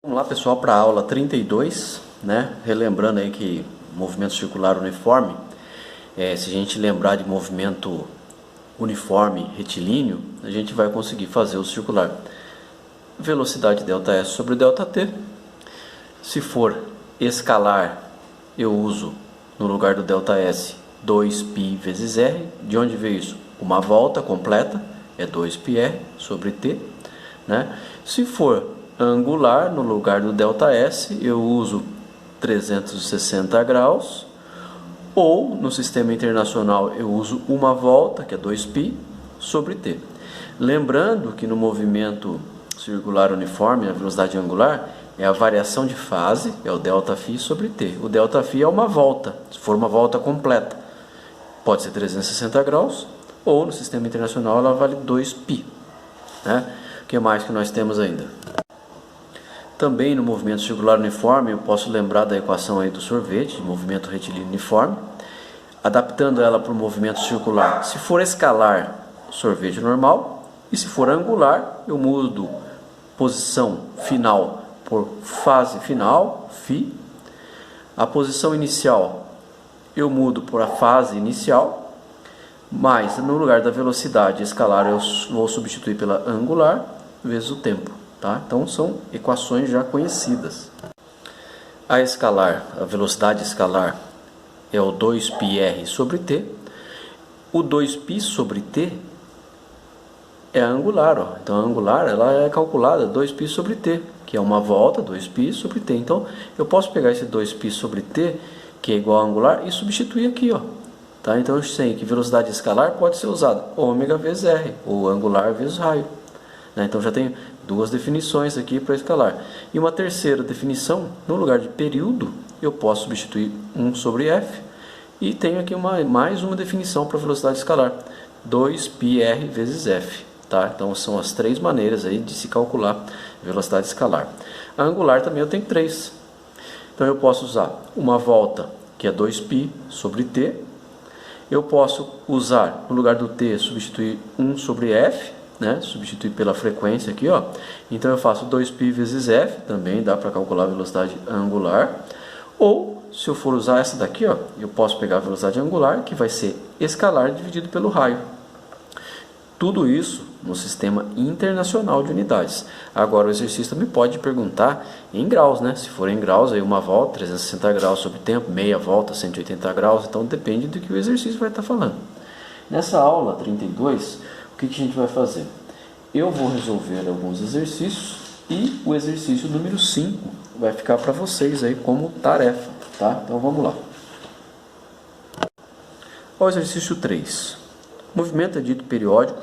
Vamos lá, pessoal, para a aula 32, né? Relembrando aí que movimento circular uniforme, se a gente lembrar de movimento uniforme retilíneo, a gente vai conseguir fazer o circular. Velocidade ΔS sobre ΔT. Se for escalar, eu uso no lugar do ΔS 2π vezes R. De onde veio isso? Uma volta completa é 2πr sobre T, né? Se for angular, no lugar do ΔS, eu uso 360 graus, ou no sistema internacional eu uso uma volta, que é 2π, sobre T. Lembrando que no movimento circular uniforme, a velocidade angular é a variação de fase, é o ΔΦ sobre T. O ΔΦ é uma volta, se for uma volta completa, pode ser 360 graus, ou no sistema internacional ela vale 2π, né? O que mais que nós temos ainda? Também no movimento circular uniforme, eu posso lembrar da equação aí do sorvete, de movimento retilíneo uniforme, adaptando ela para o movimento circular. Se for escalar, sorvete normal, e se for angular, eu mudo posição final por fase final, φ. A posição inicial eu mudo por a fase inicial, mas no lugar da velocidade escalar eu vou substituir pela angular vezes o tempo. Tá? Então são equações já conhecidas. A escalar, a velocidade escalar é o 2πr sobre t. O 2π sobre t é a angular. Ó. Então a angular ela é calculada 2π sobre t, que é uma volta, 2π sobre t. Então eu posso pegar esse 2π sobre t, que é igual a angular, e substituir aqui. Ó. Tá? Então eu sei que velocidade escalar pode ser usada ômega vezes r, ou angular vezes raio. Então já tenho duas definições aqui para escalar. E uma terceira definição, no lugar de período, eu posso substituir 1 sobre f. E tenho aqui mais uma definição para velocidade escalar, 2πr vezes f. Tá? Então são as três maneiras aí de se calcular velocidade escalar. A angular também eu tenho três. Então eu posso usar uma volta, que é 2π sobre t. Eu posso usar, no lugar do t, substituir 1 sobre f. Né? Substituir pela frequência aqui, ó. Então eu faço 2π vezes f, também dá para calcular a velocidade angular. Ou, se eu for usar essa daqui, ó, eu posso pegar a velocidade angular, que vai ser escalar dividido pelo raio. Tudo isso no sistema internacional de unidades. Agora o exercício também pode perguntar em graus, né? Se for em graus, aí uma volta, 360 graus sobre tempo, meia volta, 180 graus, então depende do que o exercício vai estar falando. Nessa aula 32, o que a gente vai fazer? Eu vou resolver alguns exercícios e o exercício número 5 vai ficar para vocês aí como tarefa, tá? Então vamos lá. O exercício 3. O movimento é dito periódico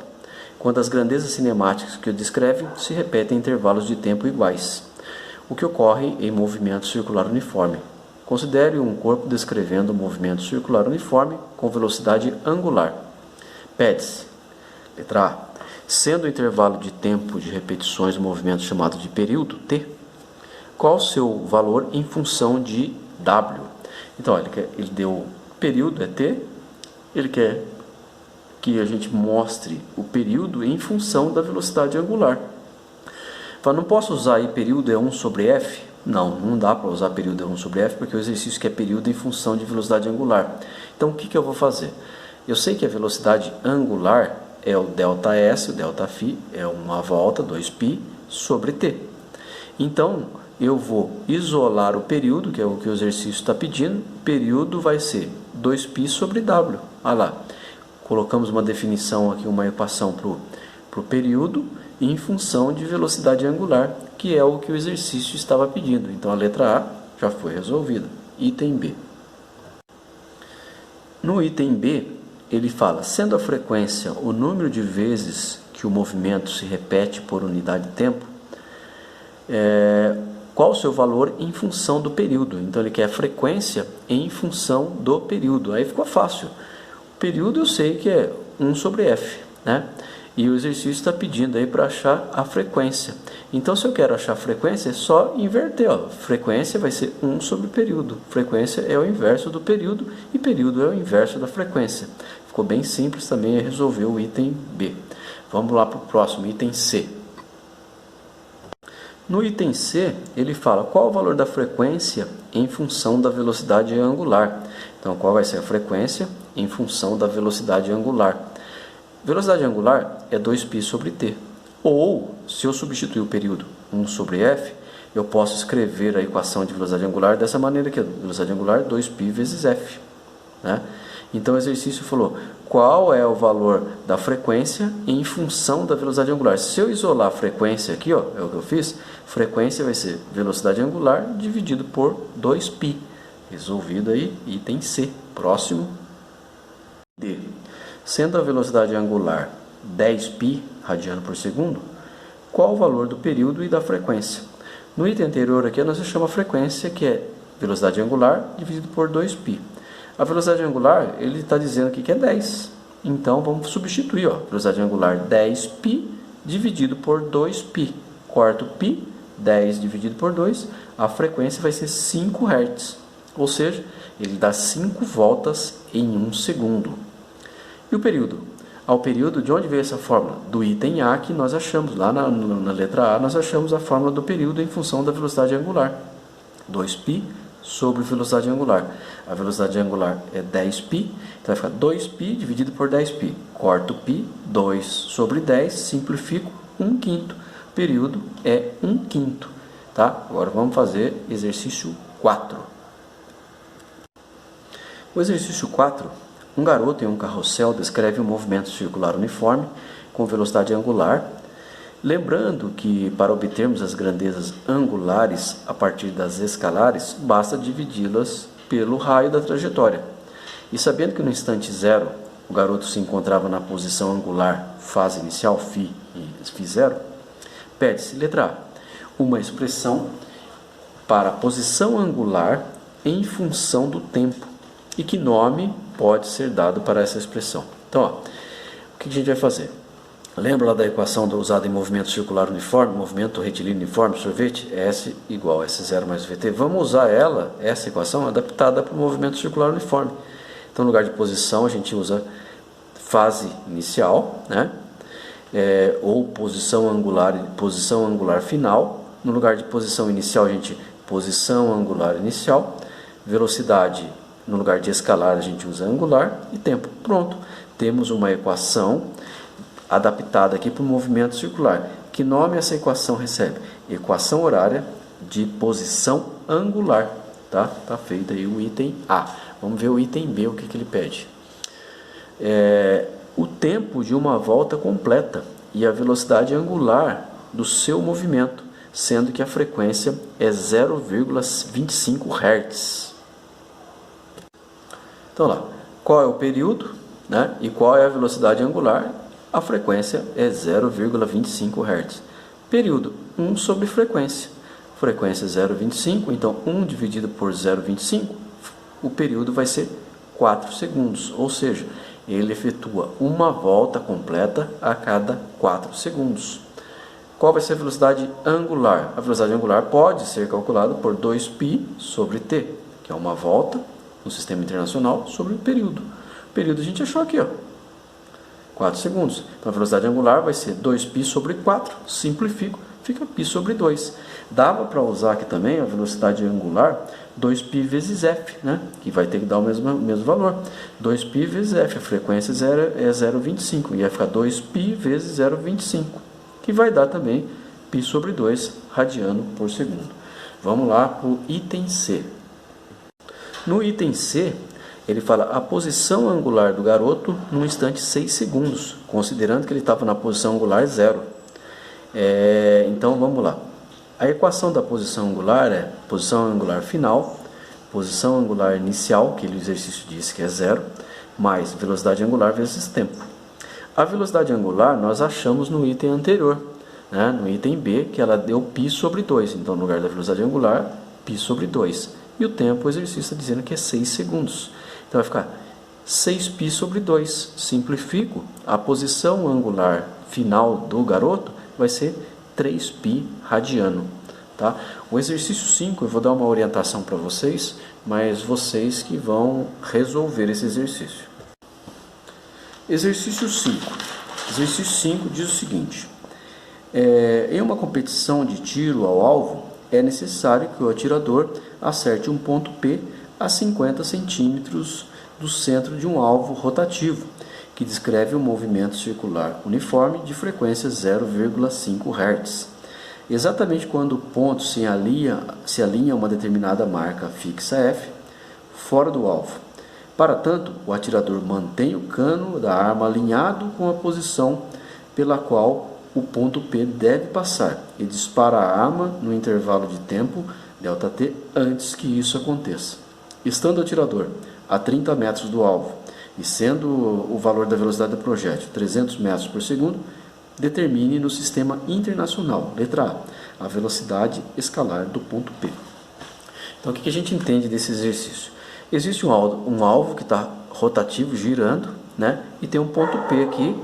quando as grandezas cinemáticas que o descrevem se repetem em intervalos de tempo iguais, o que ocorre em movimento circular uniforme. Considere um corpo descrevendo um movimento circular uniforme com velocidade angular. Pede-se, letra A, sendo o intervalo de tempo de repetições do movimento chamado de período, T, qual o seu valor em função de W? Então, ele deu o período, é T, ele quer que a gente mostre o período em função da velocidade angular. Então, não posso usar aí período é 1 sobre F? Não dá para usar período é 1 sobre F, porque o exercício quer período em função de velocidade angular. Então, o que eu vou fazer? Eu sei que a velocidade angular é o ΔS, o ΔΦ é uma volta, 2π, sobre t. Então, eu vou isolar o período, que é o que o exercício está pedindo. Período vai ser 2π sobre w. Olha lá, colocamos uma definição aqui, uma equação para o período em função de velocidade angular, que é o que o exercício estava pedindo. Então, a letra A já foi resolvida. Item B. No item B, ele fala, sendo a frequência o número de vezes que o movimento se repete por unidade de tempo, qual o seu valor em função do período? Então ele quer a frequência em função do período. Aí ficou fácil. O período eu sei que é 1 sobre f, né? E o exercício está pedindo aí para achar a frequência. Então, se eu quero achar a frequência, é só inverter. Ó. Frequência vai ser 1 sobre período. Frequência é o inverso do período e período é o inverso da frequência. Ficou bem simples também resolver o item B. Vamos lá para o próximo, item C. No item C, ele fala qual o valor da frequência em função da velocidade angular. Então, qual vai ser a frequência em função da velocidade angular? Velocidade angular é 2π sobre t. Ou, se eu substituir o período 1 sobre f, eu posso escrever a equação de velocidade angular dessa maneira aqui. Velocidade angular 2π vezes f. Né? Então o exercício falou qual é o valor da frequência em função da velocidade angular. Se eu isolar a frequência aqui, ó, é o que eu fiz, frequência vai ser velocidade angular dividido por 2π. Resolvido aí, item C. Próximo. D. Sendo a velocidade angular 10π radiano por segundo, qual o valor do período e da frequência? No item anterior aqui nós chamamos a frequência, que é velocidade angular dividido por 2π. A velocidade angular, ele está dizendo aqui que é 10. Então, vamos substituir. Ó, velocidade angular 10π dividido por 2π. Corta o π, 10 dividido por 2. A frequência vai ser 5 Hz. Ou seja, ele dá 5 voltas em 1 segundo. E o período? Ao período, de onde veio essa fórmula? Do item A que nós achamos. Lá na letra A, nós achamos a fórmula do período em função da velocidade angular. 2π sobre velocidade angular. A velocidade angular é 10π, então vai ficar 2π dividido por 10π. Corto π, 2 sobre 10, simplifico, 1/5. Período é 1/5. Tá? Agora vamos fazer exercício 4. O exercício 4, um garoto em um carrossel descreve um movimento circular uniforme com velocidade angular. Lembrando que para obtermos as grandezas angulares a partir das escalares, basta dividi-las pelo raio da trajetória. E sabendo que no instante zero o garoto se encontrava na posição angular, fase inicial, φ0, pede-se, letra A, uma expressão para a posição angular em função do tempo. E que nome pode ser dado para essa expressão? Então, ó, o que a gente vai fazer? Lembra lá da equação usada em movimento circular uniforme, movimento retilíneo uniforme, sorvete? S igual a S0 mais VT. Vamos usar essa equação adaptada para o movimento circular uniforme. Então, no lugar de posição, a gente usa fase inicial, né? Ou posição angular final. No lugar de posição inicial, a gente posição angular inicial. Velocidade, no lugar de escalar, a gente usa angular. E tempo. Pronto. Temos uma equação adaptada aqui para o movimento circular. Que nome essa equação recebe? Equação horária de posição angular. Tá feito aí o item A. Vamos ver o item B, o que ele pede. O tempo de uma volta completa e a velocidade angular do seu movimento, sendo que a frequência é 0,25 Hz. Então lá, qual é o período, né? E qual é a velocidade angular? A frequência é 0,25 Hz. Período, 1 sobre frequência. Frequência 0,25, então 1 dividido por 0,25, o período vai ser 4 segundos. Ou seja, ele efetua uma volta completa a cada 4 segundos. Qual vai ser a velocidade angular? A velocidade angular pode ser calculada por 2π sobre t, que é uma volta no sistema internacional sobre o período. O período a gente achou aqui, ó. 4 segundos. Então a velocidade angular vai ser 2π sobre 4, simplifico, fica π sobre 2. Dava para usar aqui também a velocidade angular 2π vezes f, né? Que vai ter que dar o mesmo valor. 2π vezes f, a frequência é 0,25, e vai ficar 2π vezes 0,25, que vai dar também π sobre 2 radiano por segundo. Vamos lá para o item C. No item C, ele fala a posição angular do garoto num instante 6 segundos, considerando que ele estava na posição angular 0. Então, vamos lá. A equação da posição angular é posição angular final, posição angular inicial, que o exercício disse que é 0, mais velocidade angular vezes tempo. A velocidade angular nós achamos no item anterior, né? No item B, que ela deu π sobre 2. Então, no lugar da velocidade angular, π sobre 2. E o tempo, o exercício está dizendo que é 6 segundos. Então vai ficar 6π sobre 2. Simplifico, a posição angular final do garoto vai ser 3π radiano. Tá? O exercício 5 eu vou dar uma orientação para vocês, mas vocês que vão resolver esse exercício. Exercício 5. Exercício 5 diz o seguinte. Em uma competição de tiro ao alvo, é necessário que o atirador acerte um ponto P a 50 centímetros do centro de um alvo rotativo, que descreve um movimento circular uniforme de frequência 0,5 Hz. Exatamente quando o ponto se alinha a uma determinada marca fixa F, fora do alvo. Para tanto, o atirador mantém o cano da arma alinhado com a posição pela qual o ponto P deve passar e dispara a arma no intervalo de tempo ΔT antes que isso aconteça. Estando o atirador a 30 metros do alvo e sendo o valor da velocidade do projétil 300 metros por segundo, determine no sistema internacional, letra A, a velocidade escalar do ponto P. Então, o que a gente entende desse exercício? Existe um alvo que está rotativo, girando, né? E tem um ponto P aqui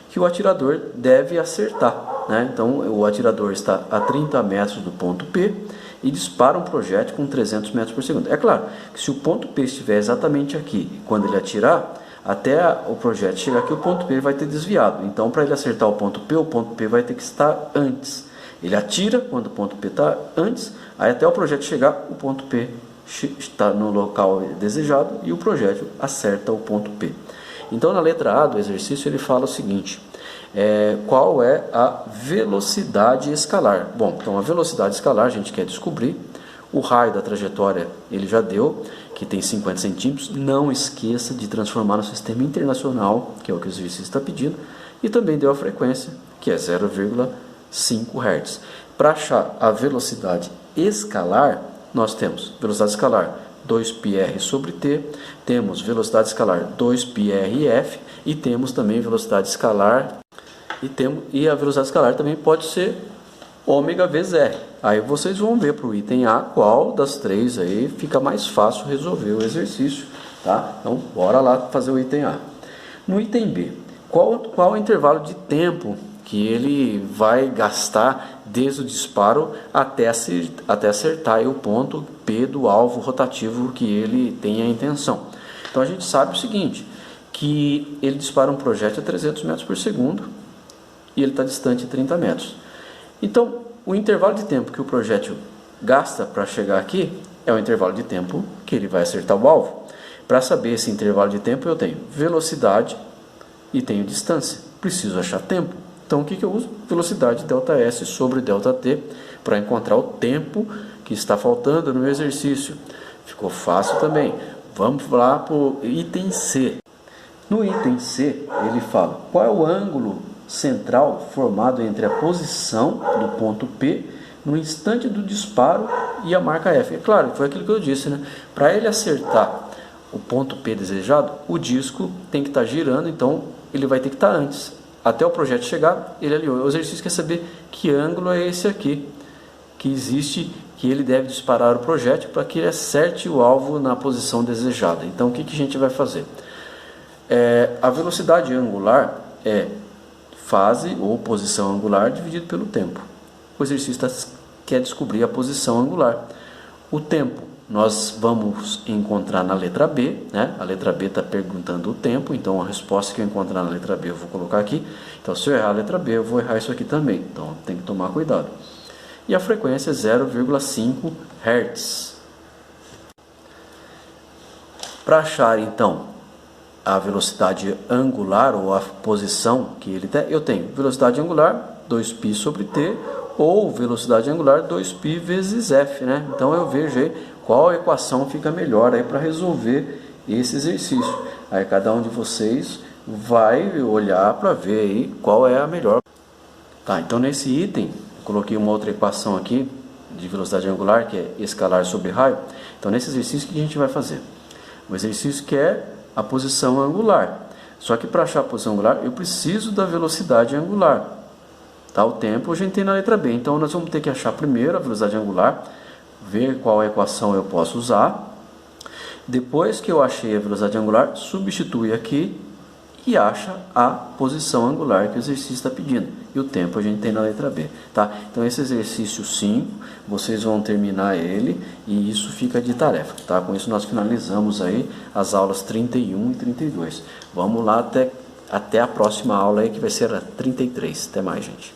que o atirador deve acertar, né? Então, o atirador está a 30 metros do ponto P e dispara um projétil com 300 metros por segundo. É claro que se o ponto P estiver exatamente aqui, quando ele atirar, até o projétil chegar aqui, o ponto P vai ter desviado. Então, para ele acertar o ponto P vai ter que estar antes. Ele atira quando o ponto P está antes, aí até o projétil chegar, o ponto P está no local desejado e o projétil acerta o ponto P. Então, na letra A do exercício, ele fala o seguinte: qual é a velocidade escalar? Bom, então a velocidade escalar a gente quer descobrir. O raio da trajetória ele já deu, que tem 50 centímetros. Não esqueça de transformar no sistema internacional, que é o que o exercício está pedindo. E também deu a frequência, que é 0,5 Hz. Para achar a velocidade escalar, nós temos velocidade escalar 2πr sobre t, temos velocidade escalar 2πrf e temos também velocidade escalar e a velocidade escalar também pode ser ômega vezes r. Aí vocês vão ver para o item A qual das três aí fica mais fácil resolver o exercício, tá? Então bora lá fazer o item A. No item B, qual o intervalo de tempo que ele vai gastar desde o disparo até acertar o ponto P do alvo rotativo que ele tem a intenção? Então a gente sabe o seguinte, que ele dispara um projétil a 300 metros por segundo e ele está distante de 30 metros. Então, o intervalo de tempo que o projétil gasta para chegar aqui é o intervalo de tempo que ele vai acertar o alvo. Para saber esse intervalo de tempo, eu tenho velocidade e tenho distância. Preciso achar tempo. Então, o que eu uso? Velocidade ΔS sobre ΔT para encontrar o tempo que está faltando no exercício. Ficou fácil também. Vamos lá para o item C. No item C, ele fala qual é o ângulo central formado entre a posição do ponto P no instante do disparo e a marca F. É claro, foi aquilo que eu disse, né? Para ele acertar o ponto P desejado, o disco tem que estar girando, então ele vai ter que estar antes. Até o projétil chegar, ele alinhou. O exercício quer saber que ângulo é esse aqui, que existe, que ele deve disparar o projétil para que ele acerte o alvo na posição desejada. Então, o que a gente vai fazer? A velocidade angular é fase ou posição angular dividido pelo tempo. O exercício quer descobrir a posição angular. O tempo nós vamos encontrar na letra B, né? A letra B está perguntando o tempo, então a resposta que eu encontrar na letra B eu vou colocar aqui. Então, se eu errar a letra B, eu vou errar isso aqui também. Então, tem que tomar cuidado. E a frequência é 0,5 Hz. Para achar, então, a velocidade angular ou a posição que ele tem, eu tenho velocidade angular 2π sobre t ou velocidade angular 2π vezes f, né? Então eu vejo aí qual equação fica melhor aí para resolver esse exercício. Aí cada um de vocês vai olhar para ver aí qual é a melhor. Tá, então nesse item eu coloquei uma outra equação aqui de velocidade angular, que é escalar sobre raio. Então nesse exercício, o que a gente vai fazer? O exercício quer a posição angular. Só que para achar a posição angular, eu preciso da velocidade angular. Tá? O tempo a gente tem na letra B. Então, nós vamos ter que achar primeiro a velocidade angular, ver qual equação eu posso usar. Depois que eu achei a velocidade angular, substitui aqui e acha a posição angular que o exercício está pedindo. E o tempo a gente tem na letra B. Tá? Então, esse exercício 5, vocês vão terminar ele e isso fica de tarefa. Tá? Com isso, nós finalizamos aí as aulas 31 e 32. Vamos lá até a próxima aula aí, que vai ser a 33. Até mais, gente.